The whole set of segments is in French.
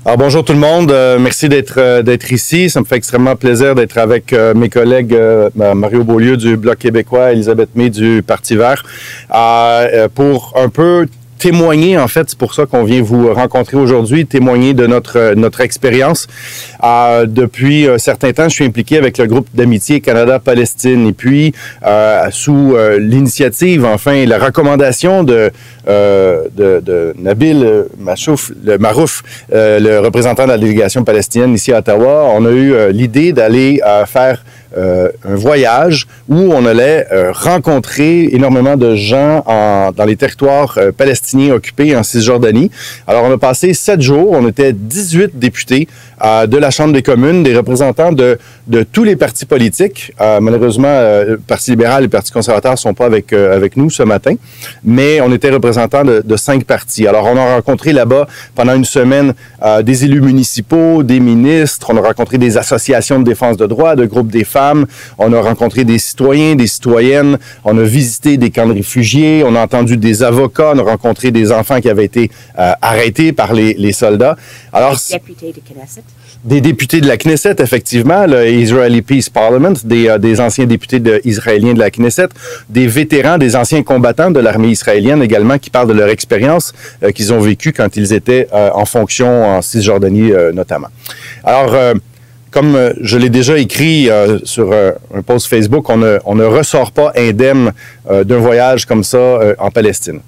Alors bonjour tout le monde, merci d'être ici. Ça me fait extrêmement plaisir d'être avec mes collègues Mario Beaulieu du Bloc québécois, Elisabeth May du Parti vert, pour un peu témoigner, en fait, c'est pour ça qu'on vient vous rencontrer aujourd'hui, témoigner de notre expérience. Depuis un certain temps, je suis impliqué avec le groupe d'amitié Canada-Palestine et puis sous l'initiative, enfin, la recommandation de Nabil Marouf, le représentant de la délégation palestinienne ici à Ottawa, on a eu l'idée d'aller faire un voyage où on allait rencontrer énormément de gens dans les territoires palestiniens occupés en Cisjordanie. Alors, on a passé 7 jours. On était 18 députés de la Chambre des communes, des représentants de tous les partis politiques. Malheureusement, le Parti libéral et le Parti conservateur ne sont pas avec nous ce matin, mais on était représentants de 5 partis. Alors, on a rencontré là-bas pendant une semaine des élus municipaux, des ministres, on a rencontré des associations de défense de droits, de groupes des femmes, on a rencontré des citoyens, des citoyennes, on a visité des camps de réfugiés, on a entendu des avocats, on a rencontré des enfants qui avaient été arrêtés par les soldats. Alors, des députés de la Knesset, effectivement, le Israeli Peace Parliament, des anciens députés israéliens de la Knesset, des vétérans, des anciens combattants de l'armée israélienne également qui parlent de leur expérience qu'ils ont vécue quand ils étaient en fonction en Cisjordanie notamment. Alors, comme je l'ai déjà écrit sur un post Facebook, on ne ressort pas indemne d'un voyage comme ça en Palestine.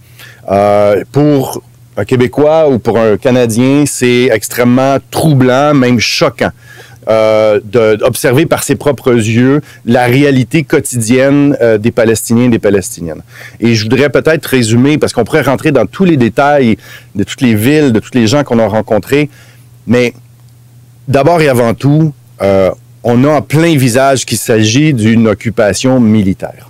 Pour un Québécois ou pour un Canadien, c'est extrêmement troublant, même choquant, d'observer par ses propres yeux la réalité quotidienne des Palestiniens et des Palestiniennes. Et je voudrais peut-être résumer, parce qu'on pourrait rentrer dans tous les détails de toutes les villes, de tous les gens qu'on a rencontrés, mais d'abord et avant tout, on a en plein visage qu'il s'agit d'une occupation militaire.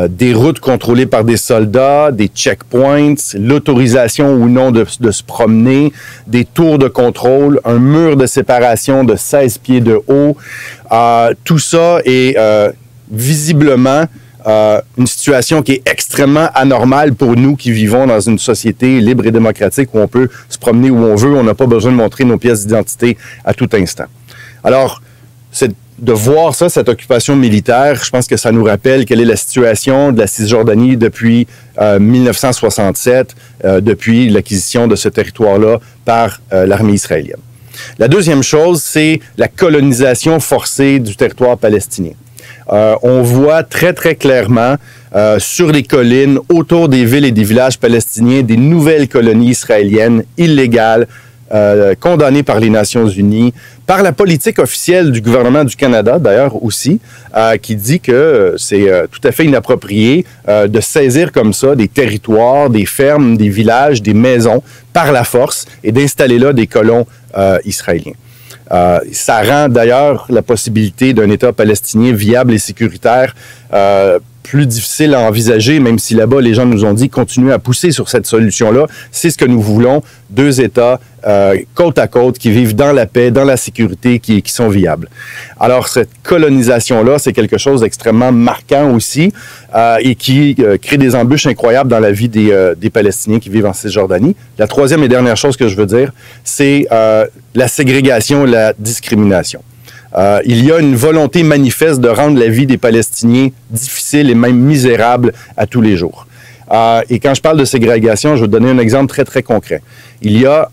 Des routes contrôlées par des soldats, des checkpoints, l'autorisation ou non de se promener, des tours de contrôle, un mur de séparation de 16 pieds de haut. Tout ça est visiblement une situation qui est extrêmement anormale pour nous qui vivons dans une société libre et démocratique où on peut se promener où on veut, on n'a pas besoin de montrer nos pièces d'identité à tout instant. Alors, de voir ça, cette occupation militaire, je pense que ça nous rappelle quelle est la situation de la Cisjordanie depuis 1967, depuis l'acquisition de ce territoire-là par l'armée israélienne. La deuxième chose, c'est la colonisation forcée du territoire palestinien. On voit très, très clairement sur les collines, autour des villes et des villages palestiniens, des nouvelles colonies israéliennes illégales, condamnées par les Nations unies, par la politique officielle du gouvernement du Canada, d'ailleurs aussi, qui dit que c'est tout à fait inapproprié de saisir comme ça des territoires, des fermes, des villages, des maisons par la force et d'installer là des colons israéliens. Ça rend d'ailleurs la possibilité d'un État palestinien viable et sécuritaire plus difficile à envisager, même si là-bas, les gens nous ont dit continuez à pousser sur cette solution-là. C'est ce que nous voulons, 2 États côte à côte qui vivent dans la paix, dans la sécurité, qui sont viables. Alors, cette colonisation-là, c'est quelque chose d'extrêmement marquant aussi et qui crée des embûches incroyables dans la vie des Palestiniens qui vivent en Cisjordanie. La troisième et dernière chose que je veux dire, c'est la ségrégation et la discrimination. Il y a une volonté manifeste de rendre la vie des Palestiniens difficile et même misérable à tous les jours. Et quand je parle de ségrégation, je vais vous donner un exemple très, très concret. Il y a,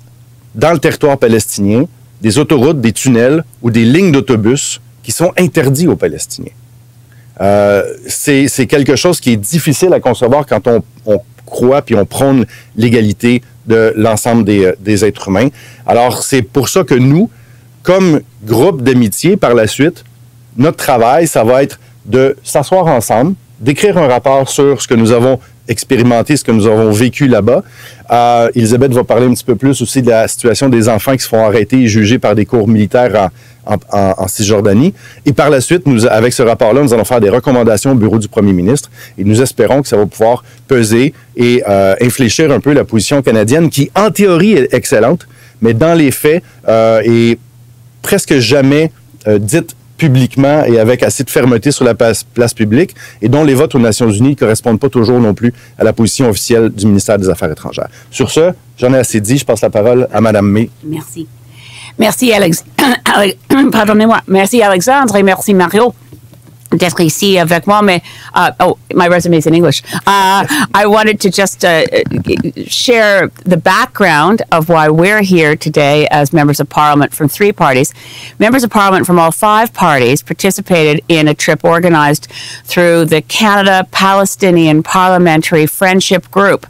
dans le territoire palestinien, des autoroutes, des tunnels ou des lignes d'autobus qui sont interdits aux Palestiniens. C'est quelque chose qui est difficile à concevoir quand on croit puis on prône l'égalité de l'ensemble des êtres humains. Alors, c'est pour ça que nous, comme groupe d'amitié, par la suite, notre travail, ça va être de s'asseoir ensemble, d'écrire un rapport sur ce que nous avons expérimenté, ce que nous avons vécu là-bas. Elisabeth va parler un petit peu plus aussi de la situation des enfants qui se font arrêter et jugés par des cours militaires en Cisjordanie. Et par la suite, avec ce rapport-là, nous allons faire des recommandations au bureau du premier ministre et nous espérons que ça va pouvoir peser et infléchir un peu la position canadienne qui, en théorie, est excellente, mais dans les faits, est presque jamais dite publiquement et avec assez de fermeté sur la place publique et dont les votes aux Nations unies ne correspondent pas toujours non plus à la position officielle du ministère des Affaires étrangères. Sur ce, J'en ai assez dit. Je passe la parole à Mme May. Merci. Merci, pardonnez-moi. Merci, Alexandre, et merci, Mario, d'être ici avec moi. Mais, my resume is in English. I wanted to just share the background of why we're here today as members of Parliament from 3 parties. Members of Parliament from all 5 parties participated in a trip organized through the Canada-Palestinian Parliamentary Friendship Group.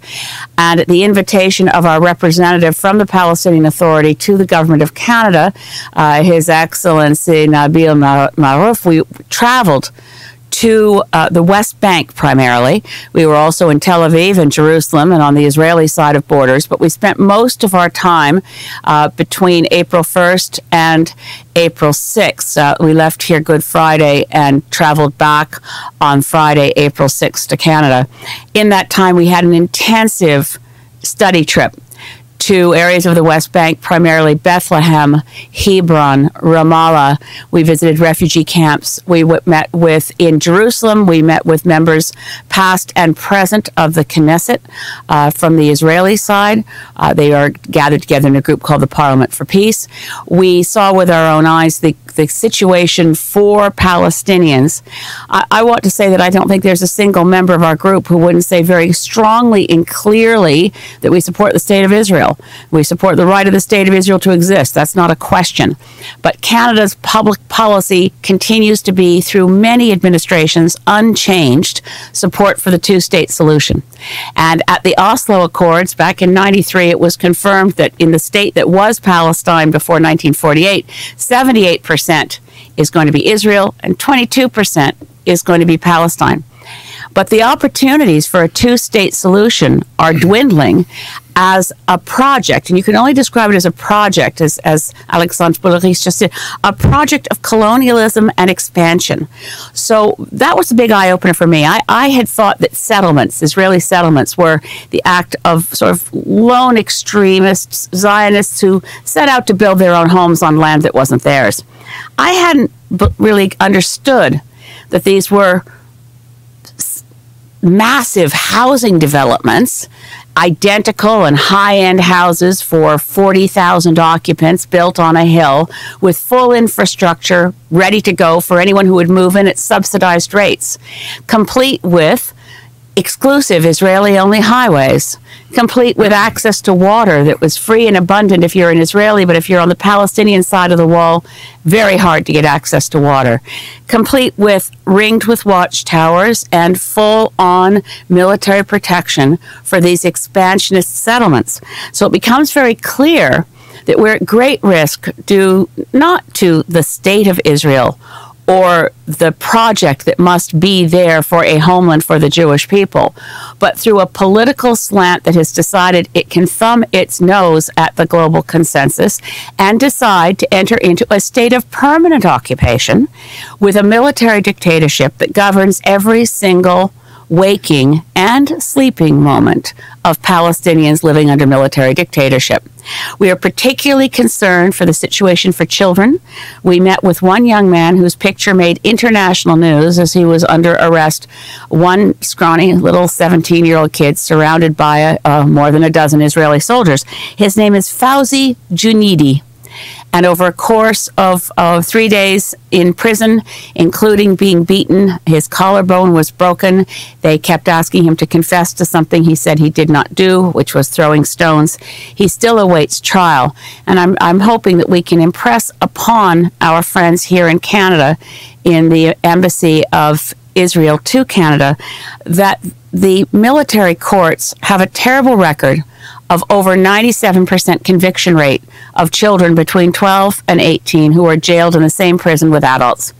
And at the invitation of our representative from the Palestinian Authority to the Government of Canada, His Excellency Nabil Marouf, we traveled to the West Bank primarily. We were also in Tel Aviv and Jerusalem and on the Israeli side of borders, but we spent most of our time between April 1st and April 6th. We left here Good Friday and traveled back on Friday, April 6th to Canada. In that time, we had an intensive study trip to areas of the West Bank, primarily Bethlehem, Hebron, Ramallah. We visited refugee camps. We met with, in Jerusalem, we met with members past and present of the Knesset from the Israeli side. They are gathered together in a group called the Parliament for Peace. We saw with our own eyes the situation for Palestinians. I want to say that I don't think there's a single member of our group who wouldn't say very strongly and clearly that we support the state of Israel. We support the right of the state of Israel to exist. That's not a question. But Canada's public policy continues to be, through many administrations, unchanged support for the two-state solution. And at the Oslo Accords back in 93, it was confirmed that in the state that was Palestine before 1948, 78% is going to be Israel and 22% is going to be Palestine. But the opportunities for a two-state solution are dwindling as a project, and you can only describe it as a project, as Alexandre Boulerice just said, a project of colonialism and expansion. So that was a big eye-opener for me. I had thought that settlements, Israeli settlements, were the act of sort of lone extremists, Zionists who set out to build their own homes on land that wasn't theirs. I hadn't really understood that these were massive housing developments, identical and high-end houses for 40,000 occupants built on a hill with full infrastructure ready to go for anyone who would move in at subsidized rates, complete with exclusive Israeli-only highways, complete with access to water that was free and abundant if you're an Israeli, but if you're on the Palestinian side of the wall, very hard to get access to water, complete with ringed with watchtowers and full-on military protection for these expansionist settlements. So it becomes very clear that we're at great risk due not to the state of Israel or the project that must be there for a homeland for the Jewish people, but through a political slant that has decided it can thumb its nose at the global consensus and decide to enter into a state of permanent occupation with a military dictatorship that governs every single waking and sleeping moment of Palestinians living under military dictatorship. We are particularly concerned for the situation for children. We met with one young man whose picture made international news as he was under arrest, one scrawny little 17-year-old kid surrounded by more than a dozen Israeli soldiers. His name is Fauzi Junidi. And over a course of 3 days in prison, including being beaten, his collarbone was broken. They kept asking him to confess to something he said he did not do, which was throwing stones. He still awaits trial. And I'm hoping that we can impress upon our friends here in Canada, in the Embassy of Israel to Canada, that the military courts have a terrible record of over 97% conviction rate of children between 12 and 18 who are jailed in the same prison with adults.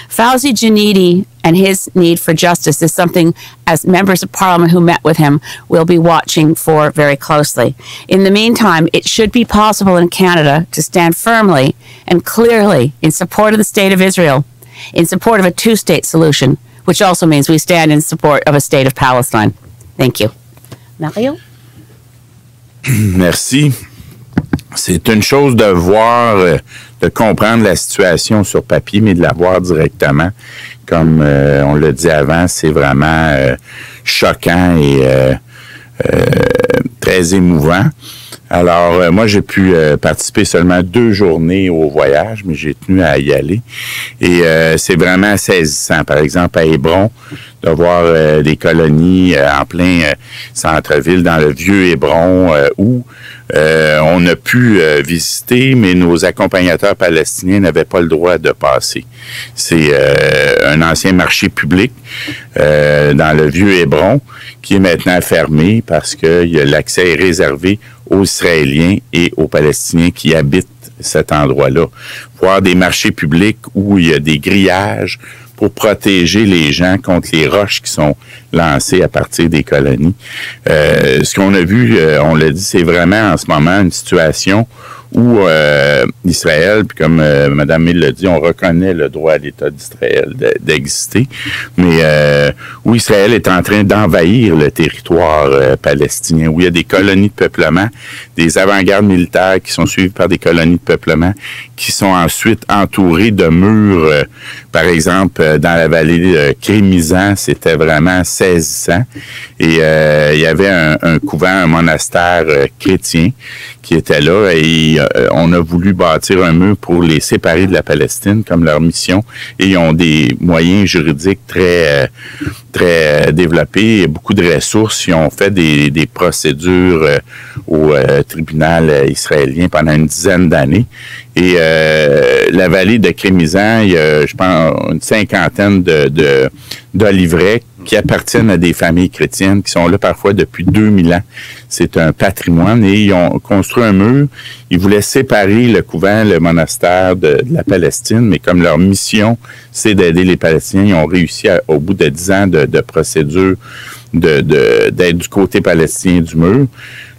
Fauzi Junidi and his need for justice is something, as members of Parliament who met with him, will be watching for very closely. In the meantime, it should be possible in Canada to stand firmly and clearly in support of the state of Israel, in support of a two-state solution, which also means we stand in support of a state of Palestine. Thank you. Mario? Merci. C'est une chose de voir, de comprendre la situation sur papier, mais de la voir directement. Comme on l'a dit avant, c'est vraiment choquant et très émouvant. Alors, moi, j'ai pu participer seulement 2 journées au voyage, mais j'ai tenu à y aller. Et c'est vraiment saisissant. Par exemple, à Hébron, de voir des colonies en plein centre-ville, dans le vieux Hébron, où on a pu visiter, mais nos accompagnateurs palestiniens n'avaient pas le droit de passer. C'est un ancien marché public dans le vieux Hébron qui est maintenant fermé parce que l'accès est réservé aux Israéliens et aux Palestiniens qui habitent cet endroit-là. Voir des marchés publics où il y a des grillages pour protéger les gens contre les roches qui sont lancées à partir des colonies. Ce qu'on a vu, on l'a dit, c'est vraiment en ce moment une situation où Israël, puis comme Mme Mill l'a dit, on reconnaît le droit à l'État d'Israël d'exister, mais où Israël est en train d'envahir le territoire palestinien, où il y a des colonies de peuplement, des avant-gardes militaires qui sont suivies par des colonies de peuplement, qui sont ensuite entourées de murs. Par exemple, dans la vallée de Crémisan, c'était vraiment saisissant. Et il y avait un couvent, un monastère chrétien qui était là et on a voulu bâtir un mur pour les séparer de la Palestine comme leur mission et ils ont des moyens juridiques très développés et beaucoup de ressources. Ils ont fait des procédures au tribunal israélien pendant une dizaine d'années. Et la vallée de Crémisan, il y a, je pense, une 50aine d'olivrets qui appartiennent à des familles chrétiennes qui sont là parfois depuis 2000 ans. C'est un patrimoine et ils ont construit un mur. Ils voulaient séparer le couvent, le monastère de la Palestine, mais comme leur mission, c'est d'aider les Palestiniens, ils ont réussi au bout de 10 ans de procédure d'être du côté palestinien du mur.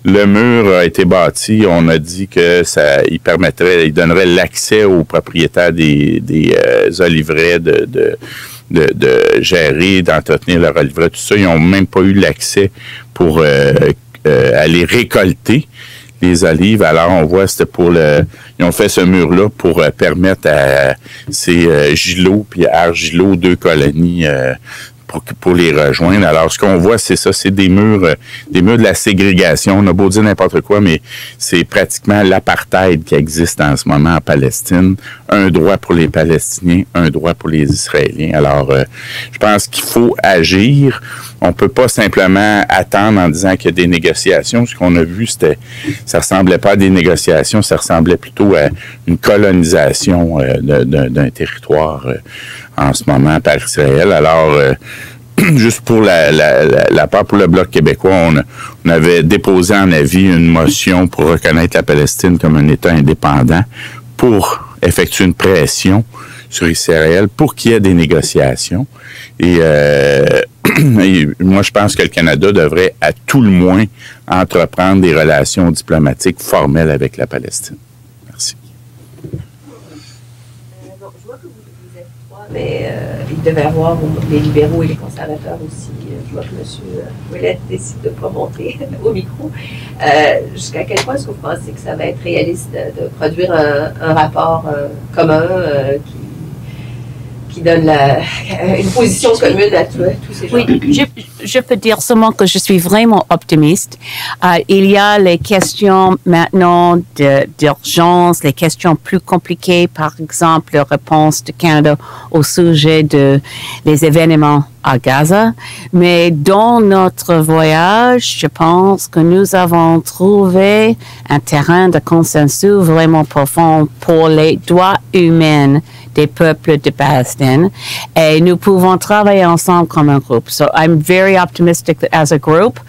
Le mur a été bâti. On a dit que il donnerait l'accès aux propriétaires des olivrets de gérer, d'entretenir leur oliveraie, tout ça. Ils n'ont même pas eu l'accès pour aller récolter les olives. Alors, on voit, ils ont fait ce mur-là pour permettre à ces gilots puis argilots, 2 colonies, pour les rejoindre. Alors, ce qu'on voit, c'est ça, c'est des murs de la ségrégation. On a beau dire n'importe quoi, mais c'est pratiquement l'apartheid qui existe en ce moment en Palestine. Un droit pour les Palestiniens, un droit pour les Israéliens. Alors, je pense qu'il faut agir. On peut pas simplement attendre en disant qu'il y a des négociations. Ce qu'on a vu, ça ressemblait pas à des négociations, ça ressemblait plutôt à une colonisation d'un territoire en ce moment par Israël. Alors, juste pour la part pour le Bloc québécois, on avait déposé en avis une motion pour reconnaître la Palestine comme un État indépendant pour effectuer une pression sur Israël pour qu'il y ait des négociations. Et moi, je pense que le Canada devrait à tout le moins entreprendre des relations diplomatiques formelles avec la Palestine. Merci. Donc, je vois que vous êtes 3, mais il devait y avoir les libéraux et les conservateurs aussi. Je vois que M. Ouellette décide de ne pas monter au micro. Jusqu'à quel point est-ce que vous pensez que ça va être réaliste de produire un rapport commun qui donne une position commune à tous ces gens? Oui, je peux dire seulement que je suis vraiment optimiste. Il y a les questions maintenant d'urgence, les questions plus compliquées, par exemple, la réponse du Canada au sujet des événements à Gaza. Mais dans notre voyage, je pense que nous avons trouvé un terrain de consensus vraiment profond pour les droits humains des peuples de Palestine, et nous pouvons travailler ensemble comme un groupe. So I'm very optimistic that as a group,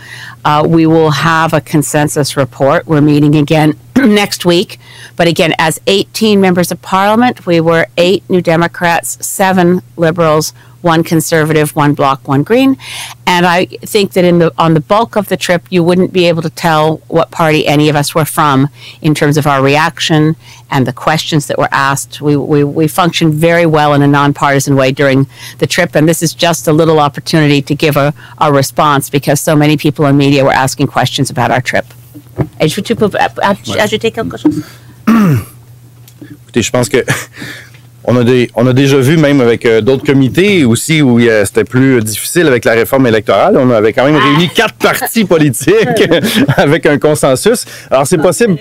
we will have a consensus report. We're meeting again next week. But again, as 18 members of parliament, we were 8 New Democrats, 7 Liberals, 1 Conservative, 1 Bloc, 1 Green. And I think that on the bulk of the trip, you wouldn't be able to tell what party any of us were from in terms of our reaction and the questions that were asked. We functioned very well in a nonpartisan way during the trip, and this is just a little opportunity to give a response because so many people in media were asking questions about our trip. Est-ce que tu peux ajouter quelque chose? Écoutez, je pense que On a déjà vu, même avec d'autres comités aussi, où c'était plus difficile avec la réforme électorale. On avait quand même réuni 4 partis politiques avec un consensus. Alors, c'est possible...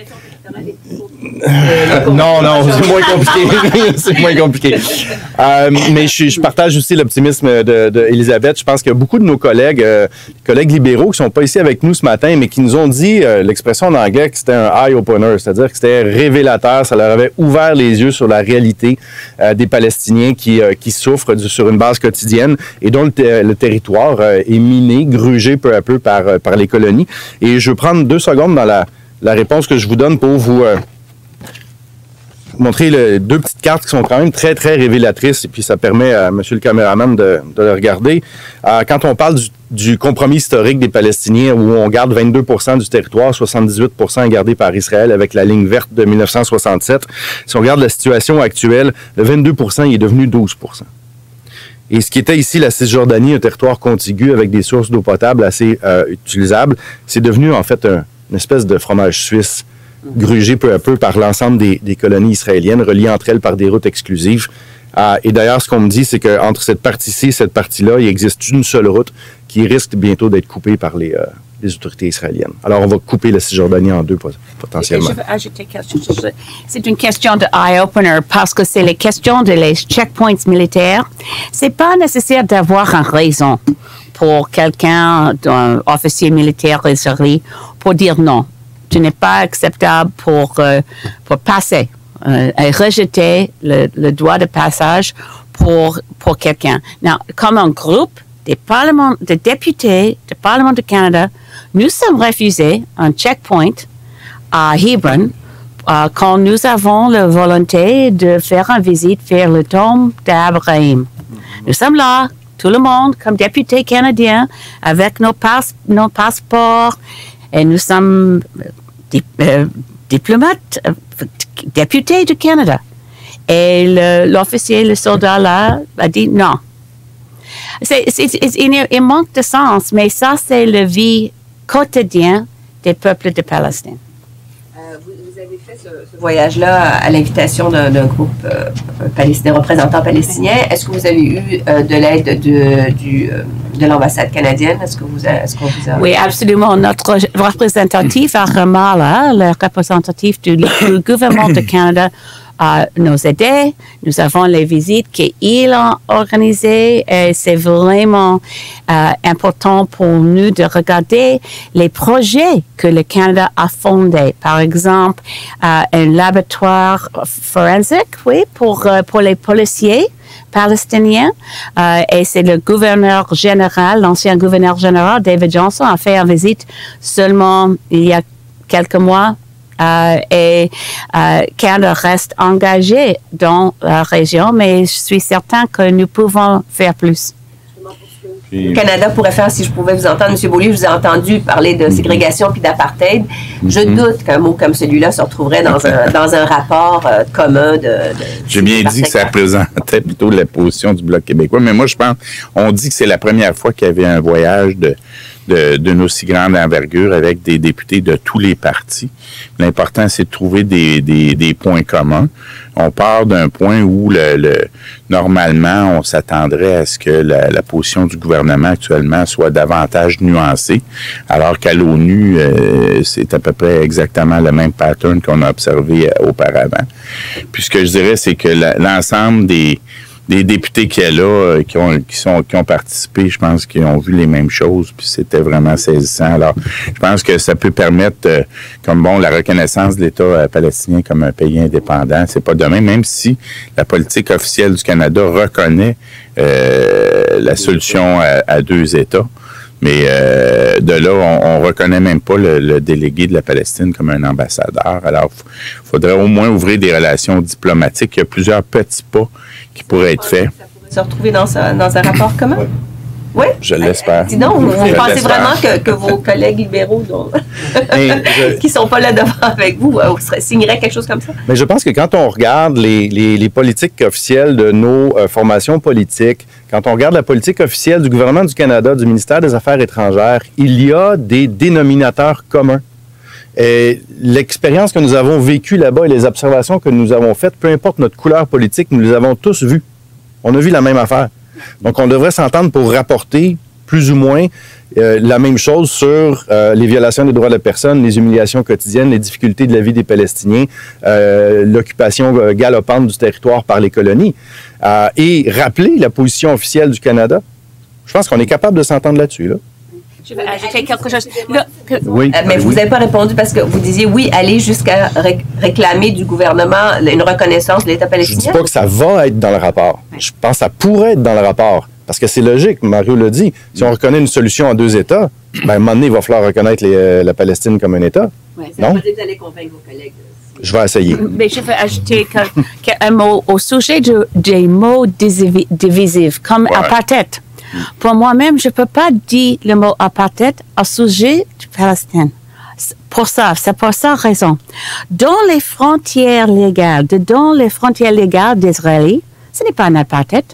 Non, c'est moins compliqué. C'est moins compliqué. Mais je partage aussi l'optimisme d'Elisabeth. Je pense que beaucoup de nos collègues libéraux qui sont pas ici avec nous ce matin, mais qui nous ont dit l'expression en anglais que c'était un eye-opener, c'est-à-dire que c'était révélateur, ça leur avait ouvert les yeux sur la réalité des Palestiniens qui souffrent sur une base quotidienne et dont le territoire est miné, grugé peu à peu par les colonies. Et je veux prendre 2 secondes dans la réponse que je vous donne pour vous montrer 2 petites cartes qui sont quand même très, très révélatrices. Et puis, ça permet à monsieur le caméraman de le regarder. Quand on parle du compromis historique des Palestiniens, où on garde 22 % du territoire, 78 % est gardé par Israël avec la ligne verte de 1967. Si on regarde la situation actuelle, le 22 % il est devenu 12 %. Et ce qui était ici la Cisjordanie, un territoire contigu avec des sources d'eau potable assez utilisables, c'est devenu en fait une espèce de fromage suisse grugé peu à peu par l'ensemble des colonies israéliennes, reliées entre elles par des routes exclusives. Et d'ailleurs, ce qu'on me dit, c'est qu'entre cette partie-ci et cette partie-là, il existe une seule route qui risque bientôt d'être coupée par les autorités israéliennes. Alors, on va couper la Cisjordanie en 2 potentiellement. Je veux ajouter quelque chose. C'est une question de eye-opener parce que c'est les questions de les checkpoints militaires. C'est pas nécessaire d'avoir une raison pour quelqu'un, un officier militaire israélien, pour dire non. Tu n'es pas acceptable pour passer et rejeter le droit de passage pour quelqu'un. Comme un groupe de députés du Parlement du Canada, nous sommes refusés un checkpoint à Hebron quand nous avons la volonté de faire une visite vers le tombe d'Abraham. Nous sommes là, tout le monde, comme députés canadiens, avec nos passeports, et nous sommes diplomates, députés du Canada. Et l'officier, le soldat là, a dit non. Il manque de sens, mais ça, c'est la vie quotidienne des peuples de Palestine. Vous avez fait ce voyage-là à l'invitation d'un groupe de représentants palestiniens. Est-ce que vous avez eu de l'aide de l'ambassade canadienne? Est-ce qu'on vous a... Oui, absolument. Notre représentatif à Ramallah, le représentatif du gouvernement du Canada, nous aider. Nous avons les visites qu'ils ont organisées et c'est vraiment important pour nous de regarder les projets que le Canada a fondés. Par exemple, un laboratoire forensique, oui, pour les policiers palestiniens. Et c'est le gouverneur général, l'ancien gouverneur général, David Johnston, a fait une visite seulement il y a quelques mois. Et Canada reste engagé dans la région, mais je suis certain que nous pouvons faire plus. Le Canada pourrait faire, si je pouvais vous entendre, M. Beaulieu, je vous ai entendu parler de ségrégation puis d'apartheid. Je doute qu'un mot comme celui-là se retrouverait dans un rapport commun J'ai bien dit que ça représentait plutôt la position du Bloc québécois, mais moi, je pense, on dit que c'est la première fois qu'il y avait un voyage d'une aussi grande envergure avec des députés de tous les partis. L'important, c'est de trouver des points communs. On part d'un point où normalement, on s'attendrait à ce que la position du gouvernement actuellement soit davantage nuancée, alors qu'à l'ONU, c'est à peu près exactement le même pattern qu'on a observé auparavant. Puis ce que je dirais, c'est que l'ensemble des députés qu'il y a là, qui ont participé, je pense qu'ils ont vu les mêmes choses, puis c'était vraiment saisissant. Alors, je pense que ça peut permettre, la reconnaissance de l'État palestinien comme un pays indépendant. C'est pas demain, même si la politique officielle du Canada reconnaît la solution à 2 États. Mais de là, on reconnaît même pas le délégué de la Palestine comme un ambassadeur. Alors, il faudrait au moins ouvrir des relations diplomatiques. Il y a plusieurs petits pas qui pourraient être faits. Ça pourrait se retrouver dans un rapport commun? Oui. Je l'espère. Dis donc, vous pensez vraiment que vos collègues libéraux qui ne sont pas là devant avec vous signeraient quelque chose comme ça? Mais je pense que quand on regarde les politiques officielles de nos formations politiques, quand on regarde la politique officielle du gouvernement du Canada, du ministère des Affaires étrangères, il y a des dénominateurs communs. Et l'expérience que nous avons vécue là-bas et les observations que nous avons faites, peu importe notre couleur politique, nous les avons tous vues. On a vu la même affaire. Donc, on devrait s'entendre pour rapporter plus ou moins la même chose sur les violations des droits de la personne, les humiliations quotidiennes, les difficultés de la vie des Palestiniens, l'occupation galopante du territoire par les colonies, et rappeler la position officielle du Canada. Je pense qu'on est capable de s'entendre là-dessus, là. Je vais ajouter quelque chose. Oui. Mais vous n'avez pas répondu parce que vous disiez oui, aller jusqu'à réclamer du gouvernement une reconnaissance de l'État Je palestinien. ne dis pas que ça va être dans le rapport. Je pense que ça pourrait être dans le rapport. Parce que c'est logique, Mario l'a dit. Si on reconnaît une solution en 2 États, ben, à un moment donné, il va falloir reconnaître la Palestine comme un État. Ouais, ça Non? veut dire que vous allez convaincre vos collègues. Je vais essayer. Mais je vais ajouter un mot au sujet des mots divisifs, comme apartheid. Pour moi-même, je ne peux pas dire le mot apartheid au sujet du Palestine. C'est pour ça raison. Dans les frontières légales d'Israël, ce n'est pas un apartheid.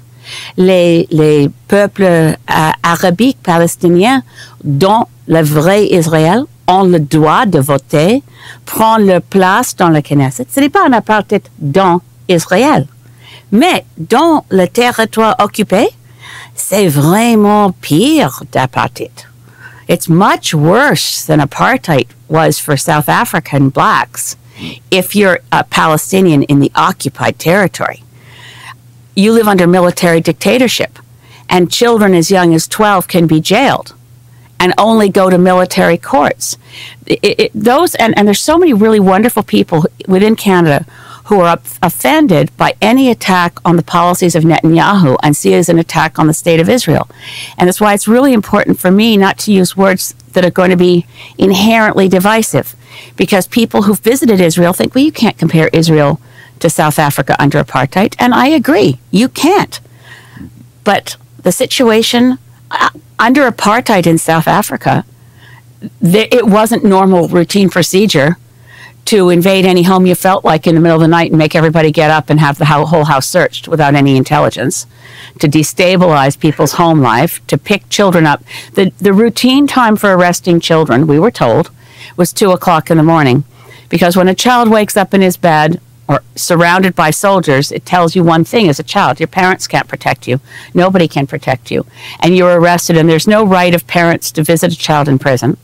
Les peuples arabiques palestiniens, dont le vrai Israël, ont le droit de voter, prendre leur place dans le Knesset. Ce n'est pas un apartheid dans Israël. Mais dans le territoire occupé, c'est vraiment pire d'apartheid. It's much worse than apartheid was for South African blacks if you're a Palestinian in the occupied territory. You live under military dictatorship, and children as young as 12 can be jailed and only go to military courts. And there's so many really wonderful people within Canada who are offended by any attack on the policies of Netanyahu and see it as an attack on the state of Israel. And that's why it's really important for me not to use words that are going to be inherently divisive, because people who've visited Israel think, well, you can't compare Israel to South Africa under apartheid. And I agree, you can't. But the situation under apartheid in South Africa, it wasn't normal routine procedure to invade any home you felt like in the middle of the night and make everybody get up and have the whole house searched without any intelligence, to destabilize people's home life, to pick children up. The routine time for arresting children, we were told, was 2 o'clock in the morning, because when a child wakes up in his bed or surrounded by soldiers, it tells you one thing as a child: your parents can't protect you, nobody can protect you, and you're arrested, and there's no right of parents to visit a child in prison.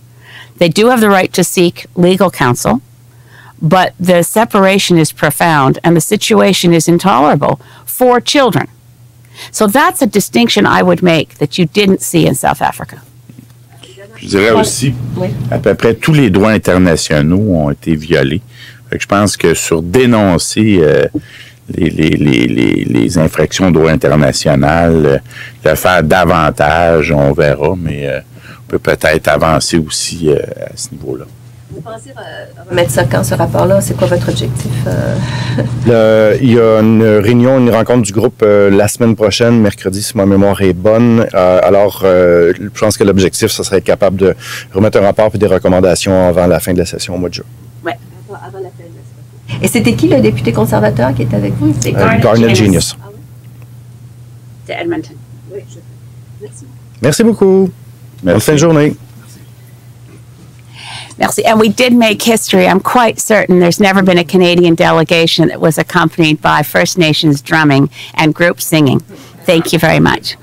They do have the right to seek legal counsel, but the separation is profound and the situation is intolerable for children. So that's a distinction I would make that you didn't see in South Africa. Je dirais aussi, à peu près tous les droits internationaux ont été violés. Fait que je pense que sur dénoncer les infractions au droit international, le faire davantage, on verra, mais on peut peut-être avancer aussi à ce niveau-là. Vous pensez remettre ça quand, ce rapport-là? C'est quoi votre objectif? Il y a une rencontre du groupe la semaine prochaine, mercredi, si ma mémoire est bonne. Alors, je pense que l'objectif, ce serait être capable de remettre un rapport et des recommandations avant la fin de la session au mois de juin. Ouais. Avant la fin de la session. Et c'était qui le député conservateur qui était avec vous? C'est Garnet Genius. Ah oui? De Edmonton. Oui, merci. Merci beaucoup. Bonne fin de journée. Merci. And we did make history. I'm quite certain there's never been a Canadian delegation that was accompanied by First Nations drumming and group singing. Thank you very much.